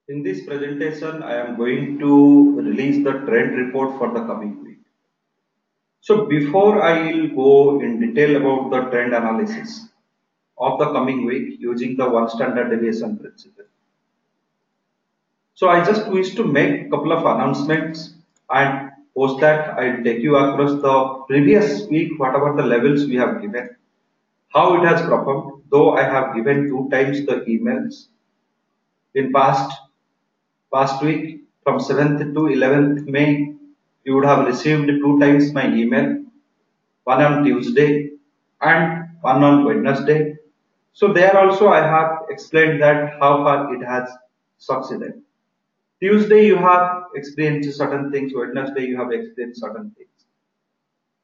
In this presentation, I am going to release the trend report for the coming week. So before I will go in detail about the trend analysis of the coming week using the one standard deviation principle. So I just wish to make a couple of announcements, and post that I will take you across the previous week, whatever the levels we have given, how it has performed, though I have given two times the emails in past week from 7th to 11th May, you would have received two times my email, one on Tuesday and one on Wednesday. So there also I have explained that how far it has succeeded. Tuesday you have experienced certain things, Wednesday you have experienced certain things.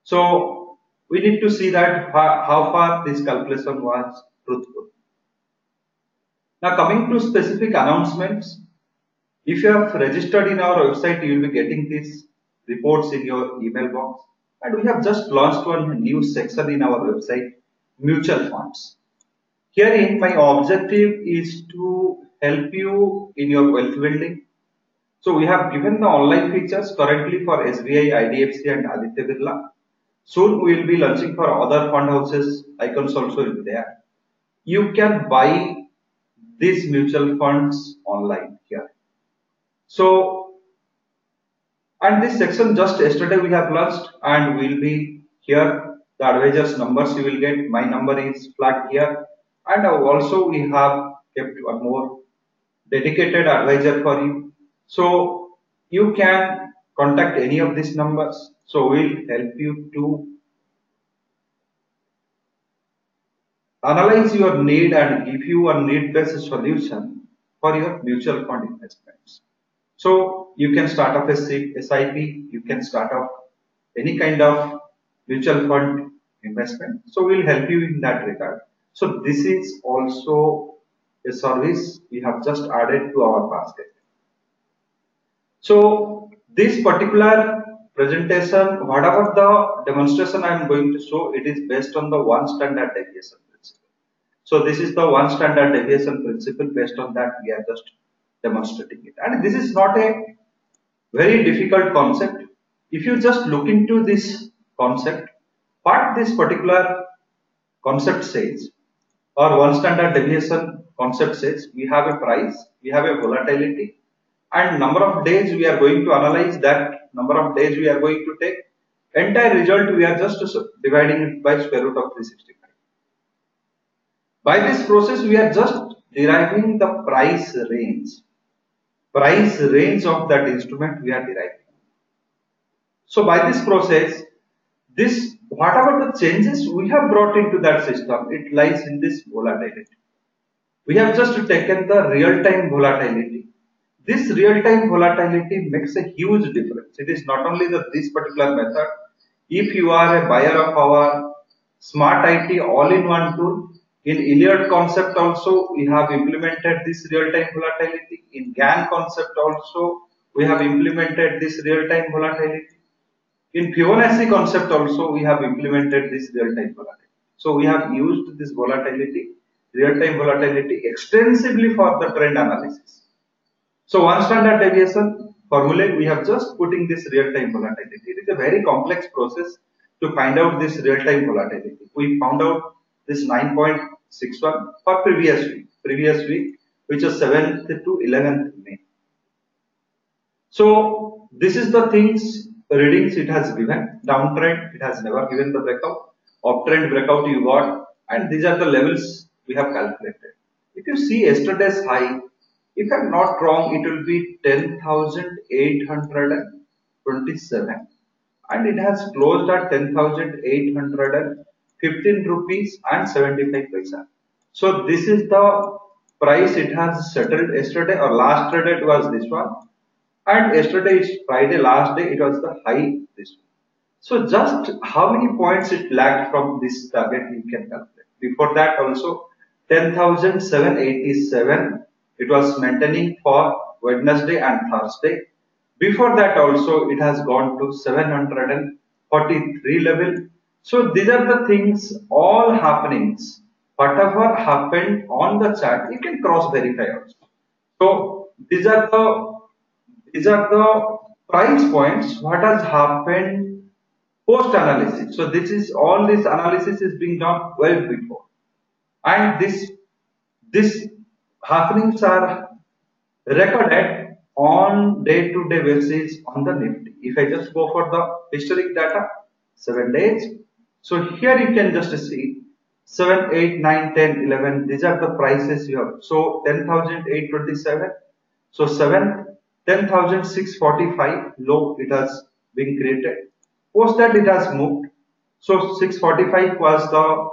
So we need to see that how far this calculation was truthful. Now coming to specific announcements, if you have registered in our website, you will be getting these reports in your email box. And we have just launched one new section in our website, mutual funds. Herein, my objective is to help you in your wealth building. So we have given the online features currently for SBI, IDFC and Aditya Birla. Soon we will be launching for other fund houses. Icons also will be there. You can buy these mutual funds online here. So, and this section just yesterday we have launched, and will be here. The advisors numbers you will get. My number is flagged here, and also we have kept one more dedicated advisor for you. So you can contact any of these numbers. So we'll help you to analyze your need and give you a need-based solution for your mutual fund investments. So you can start up a SIP, you can start up any kind of mutual fund investment. So we'll help you in that regard. So this is also a service we have just added to our basket. So this particular presentation, whatever the demonstration I am going to show, it is based on the one standard deviation principle. So this is the one standard deviation principle. Based on that, we are just demonstrating it. And this is not a very difficult concept. If you just look into this concept, what this particular concept says, or one standard deviation concept says, we have a price, we have a volatility, and number of days we are going to analyze that, number of days we are going to take, entire result we are just dividing it by square root of 365. By this process we are just deriving the price range of that instrument we are deriving. So by this process, this whatever the changes we have brought into that system, it lies in this volatility. We have just taken the real-time volatility. This real-time volatility makes a huge difference. It is not only this particular method. If you are a buyer of our Smart IT all-in-one tool, in Iliad concept also we have implemented this real-time volatility. In GAN concept also we have implemented this real-time volatility. In Fibonacci concept also we have implemented this real-time volatility. So we have used this volatility, real-time volatility extensively for the trend analysis. So one standard deviation formula, we have just putting this real-time volatility. It is a very complex process to find out this real-time volatility. We found out this 9.61 for previous week, which is 7th to 11th May. So this is the things readings it has given. Downtrend it has never given the breakout. Uptrend breakout you got, and these are the levels we have calculated. If you see yesterday's high, if I'm not wrong, it will be 10,827, and it has closed at 10,815 rupees and 75 paisa. So this is the price it has settled yesterday, or last traded was this one, and yesterday is Friday, last day it was the high this one. So just how many points it lagged from this target you can calculate. Before that also 10,787 it was maintaining for Wednesday and Thursday. Before that also it has gone to 743 level. So these are the things, all happenings, whatever happened on the chart you can cross verify also. So these are the price points. What has happened post analysis? So this is all this analysis is being done well before, and this happenings are recorded on day-to-day basis on the Nifty. If I just go for the historic data, 7 days. So here you can just see 7, 8, 9, 10, 11. These are the prices you have. So 10,827. So 7, 10,645 low it has been created. Post that it has moved. So 645 was the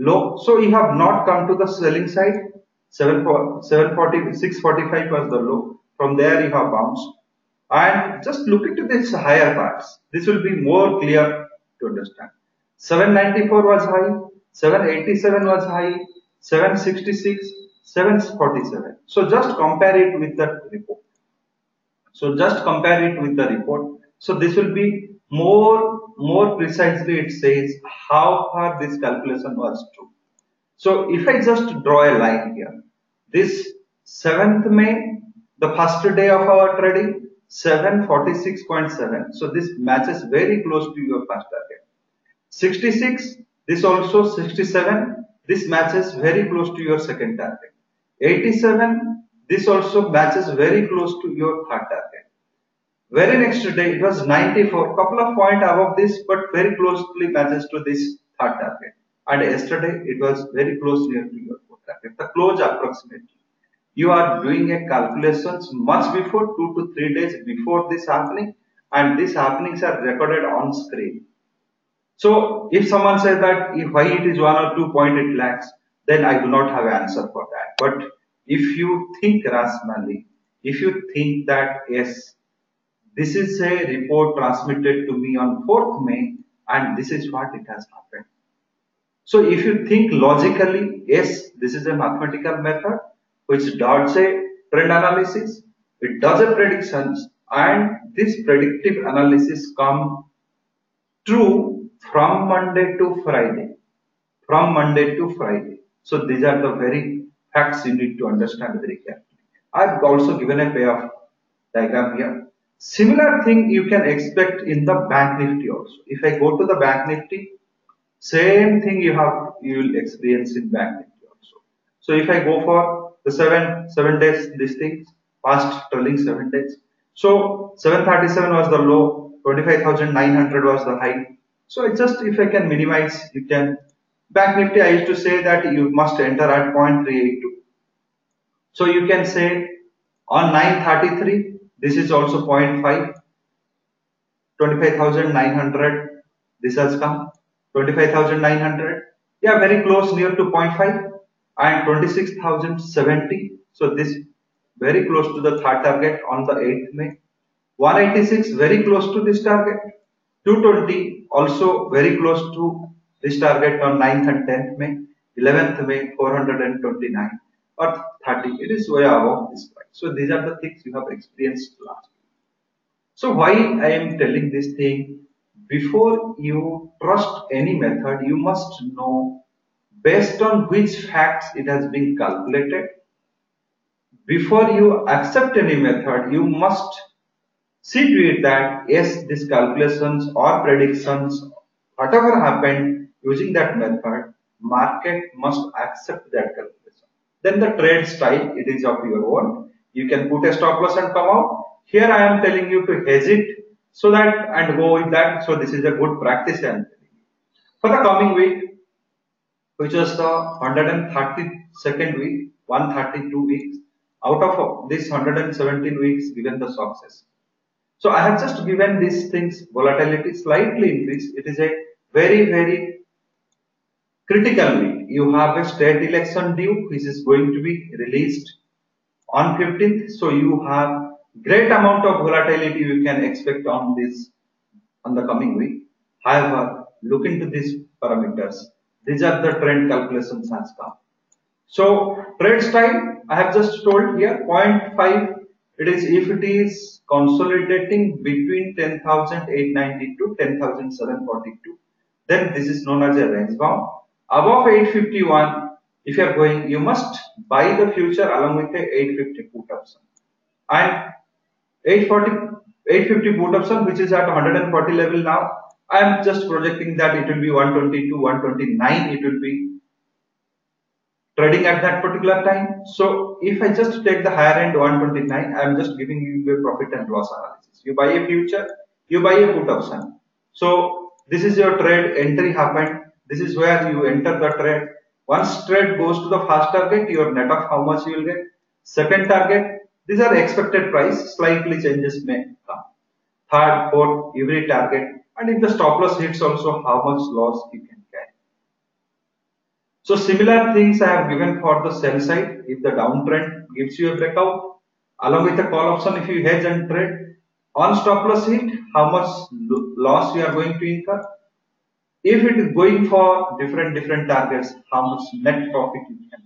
low. So you have not come to the selling side. 740, 645 was the low. From there you have bounced. And just look into this higher parts. This will be more clear to understand. 794 was high, 787 was high, 766, 747. So just compare it with the report. So just compare it with the report. So this will be more precisely it says how far this calculation was true. So if I just draw a line here, this 7th May, the first day of our trading, 746.7. So this matches very close to your first target. 66, this also 67, this matches very close to your second target. 87, this also matches very close to your third target. Very next day it was 94, couple of points above this, but very closely matches to this third target. And yesterday it was very close near to your fourth target. The close approximately. You are doing a calculations much before 2 to 3 days before this happening, and these happenings are recorded on screen. So if someone says that if why it is 1 or 2 point it lags, then I do not have an answer for that. But if you think rationally, if you think that yes, this is a report transmitted to me on 4th May and this is what it has happened. So if you think logically, yes, this is a mathematical method which does a trend analysis, it does a predictions, and this predictive analysis come true from Monday to Friday. From Monday to Friday. So these are the very facts you need to understand very carefully. I've also given a payoff diagram here. Similar thing you can expect in the Bank Nifty also. If I go to the Bank Nifty, same thing you will experience in Bank Nifty also. So if I go for the 7 days, these things, past trailing 7 days. So 737 was the low, 25,900 was the high. So it's just if I can minimize, you can. Bank Nifty, I used to say that you must enter at 0.382. So you can say on 933, this is also 0.5, 25,900, this has come, 25,900, yeah, very close near to 0.5, and 26,070, so this very close to the third target on the 8th May, 186 very close to this target, 220 also very close to this target on 9th and 10th May, 11th May 429 or 30, it is way above this price. So these are the things you have experienced last week. So why I am telling this thing, before you trust any method, you must know based on which facts it has been calculated. Before you accept any method, you must see to it that yes, these calculations or predictions, whatever happened using that method, market must accept that calculation. Then the trade style, it is of your own. You can put a stop loss and come out. Here I am telling you to hedge it so that and go with that. So this is a good practice I am telling you. For the coming week, which was the 132nd week, 132 weeks, out of this 117 weeks given the success. So I have just given these things volatility slightly increased. It is a very critical week. You have a state election due which is going to be released on 15th. So you have great amount of volatility you can expect on this on the coming week. However, look into these parameters. These are the trend calculations has come. So trade style I have just told here 0.5. It is if it is consolidating between 10,890 to 10,742, then this is known as a range bound. Above 851, if you are going, you must buy the future along with the 850 put option. And 840, 850 put option, which is at 140 level now. I am just projecting that it will be 120 to 129. It will be trading at that particular time. So if I just take the higher end 129, I am just giving you a profit and loss analysis. You buy a future, you buy a put option. So this is your trade entry happened. This is where you enter the trade. Once trade goes to the first target, your net of how much you will get. Second target, these are expected price, slightly changes may come. Third, fourth, every target. And if the stop loss hits also, how much loss you can get. So similar things I have given for the sell side. If the downtrend gives you a breakout, along with the call option, if you hedge and trade, on stop loss hit, how much loss you are going to incur. If it is going for different targets, how much net profit you can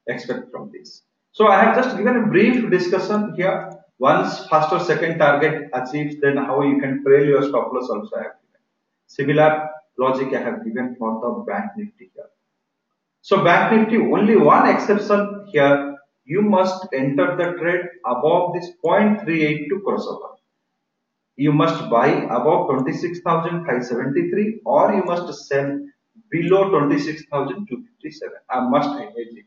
expect from this. So I have just given a brief discussion here. Once first or second target achieves, then how you can trail your stop loss also I have given. Similar logic I have given for the bank nifty here. So bank nifty, only one exception here, you must enter the trade above this 0.382 crossover. You must buy above 26,573 or you must sell below 26,257. I must hedge it.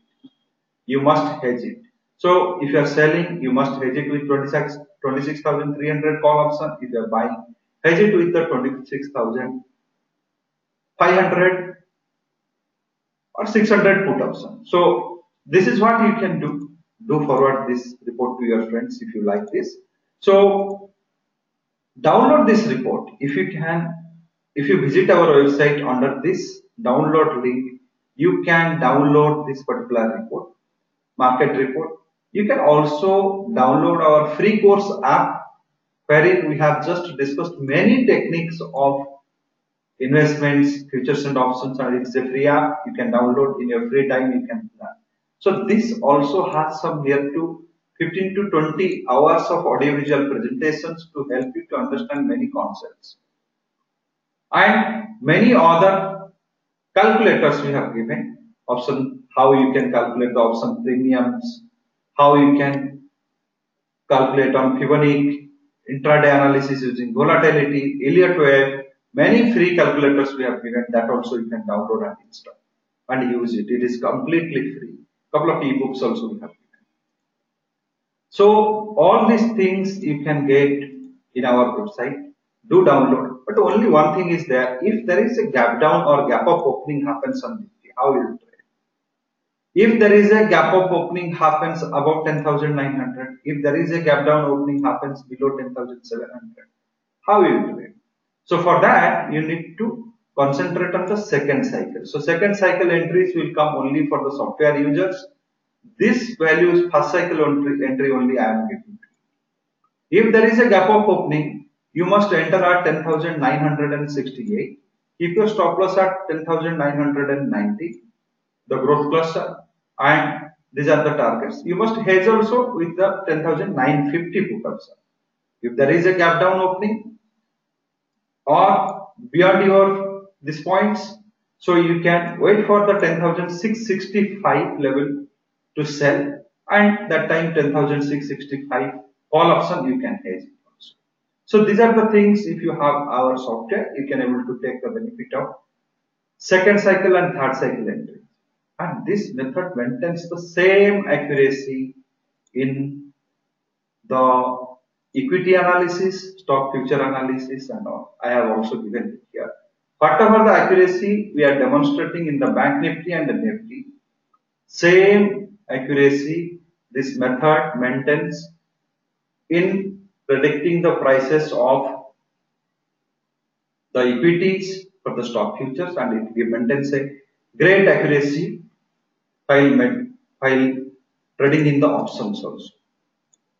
You must hedge it. So if you are selling, you must hedge it with 26,300 call option. If you are buying, hedge it with the 26,500 or 600 put option. So this is what you can do. Do forward this report to your friends if you like this. So download this report if you can. If you visit our website under this download link, you can download this particular report, market report. You can also download our free course app, wherein we have just discussed many techniques of investments, futures and options, and it's a free app. You can download in your free time. You can learn. So this also has some near to 15 to 20 hours of audiovisual presentations to help you to understand many concepts. And many other calculators we have given. Option, how you can calculate the option premiums, how you can calculate on Fibonacci, intraday analysis using volatility, Elliott wave, many free calculators we have given, that also you can download and install and use it. It is completely free. Couple of ebooks also we have given. So all these things you can get in our website. Do download, but only one thing is there. If there is a gap down or gap up opening happens on Nifty, how will you trade? If there is a gap up opening happens above 10,900, if there is a gap down opening happens below 10,700, how will you trade? So for that, you need to concentrate on the second cycle. So second cycle entries will come only for the software users. This values first cycle entry only I am giving. If there is a gap up opening, you must enter at 10,968. Keep your stop loss at 10,990, the growth cluster, and these are the targets. You must hedge also with the 10,950 put option. If there is a gap down opening or beyond your these points, so you can wait for the 10,665 level to sell, and that time 10,665 call option you can hedge also. So these are the things. If you have our software, you can able to take the benefit of second cycle and third cycle entry. And this method maintains the same accuracy in the equity analysis, stock future analysis, and all. I have also given it here. Whatever the accuracy we are demonstrating in the bank nifty and the nifty, same accuracy this method maintains in predicting the prices of the equities for the stock futures, and it maintains a great accuracy while trading in the options also.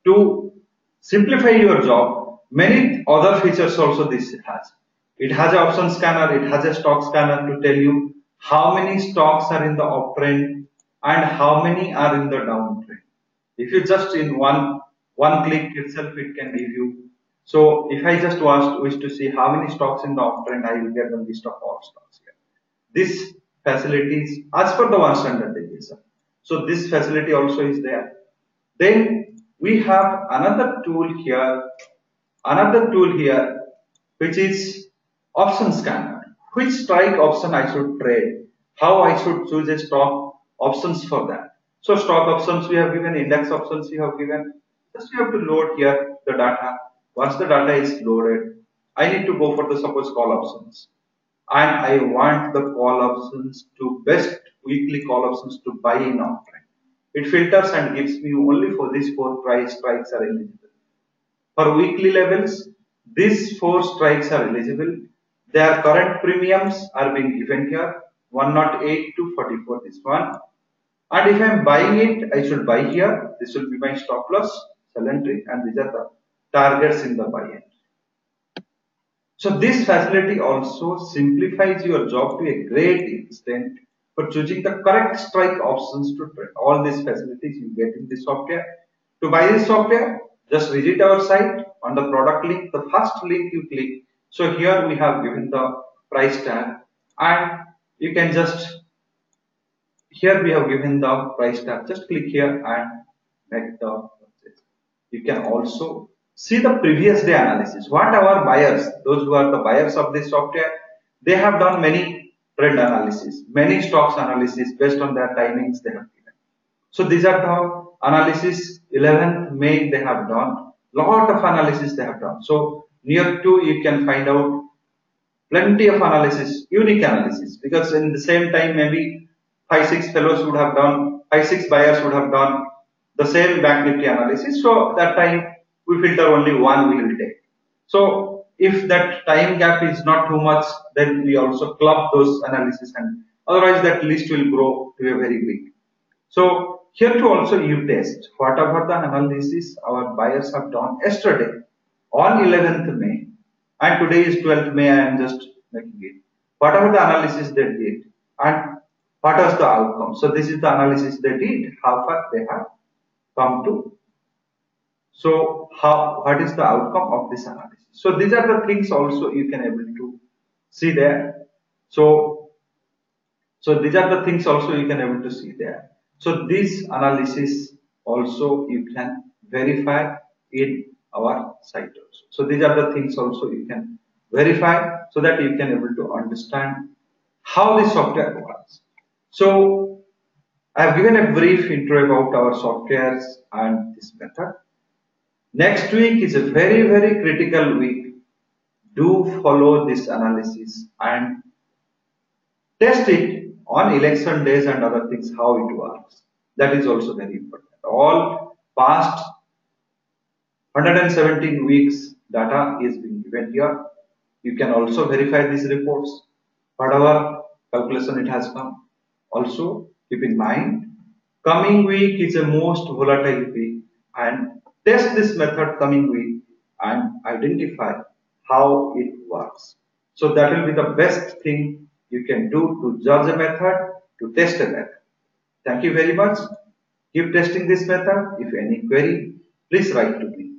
To simplify your job, many other features also this has. It has an option scanner, it has a stock scanner to tell you how many stocks are in the uptrend and how many are in the downtrend. If you just in one click itself, it can give you. So if I just wish to see how many stocks in the uptrend, I will get the list of all stocks here. This facilities as per the one standard deviation. So this facility also is there. Then we have another tool here, which is option scanner. Which strike option I should trade? How I should choose a stock options for that? So stock options we have given, index options we have given. Just you have to load here the data. Once the data is loaded, I need to go for the suppose call options, and I want the call options to best weekly call options to buy in uptrend. It filters and gives me only for these four price strikes are eligible. For weekly levels, these four strikes are eligible. Their current premiums are being given here, 108 to 44 this one. And if I am buying it, I should buy here. This will be my stop loss, sell entry, and these are the targets in the buy end. So this facility also simplifies your job to a great extent for choosing the correct strike options to trade. All these facilities you get in this software. To buy this software, just visit our site on the product link, the first link you click. So here we have given the price tag, and you can just, here we have given the price tag. Just click here and make the purchase. You can also see the previous day analysis. What our buyers, those who are the buyers of this software, they have done many trend analysis, many stocks analysis based on their timings they have given. So these are the analysis. 11th May they have done lot of analysis they have done. So near to you can find out plenty of analysis, unique analysis, because in the same time maybe 5-6 fellows would have done, 5-6 buyers would have done the same Bank Nifty analysis. So that time we filter only one we will take. So if that time gap is not too much, then we also club those analysis, and otherwise that list will grow to a very big. So here to also you test whatever the analysis our buyers have done yesterday on 11th May, and today is 12th May, I am just making it. Whatever the analysis they did and what was the outcome. So this is the analysis they did, how far they have come to. So what is the outcome of this analysis? So these are the things also you can able to see there. So these are the things also you can able to see there. So this analysis also you can verify in our site also. So these are the things also you can verify so that you can able to understand how this software works. So I have given a brief intro about our softwares and this method. Next week is a very critical week. Do follow this analysis and test it on election days and other things, how it works. That is also very important. All past 117 weeks data is being given here. You can also verify these reports, whatever calculation it has come. Also keep in mind, coming week is a most volatile week, and test this method coming week and identify how it works. So that will be the best thing you can do to judge a method, to test a method. Thank you very much. Keep testing this method. If any query, please write to me.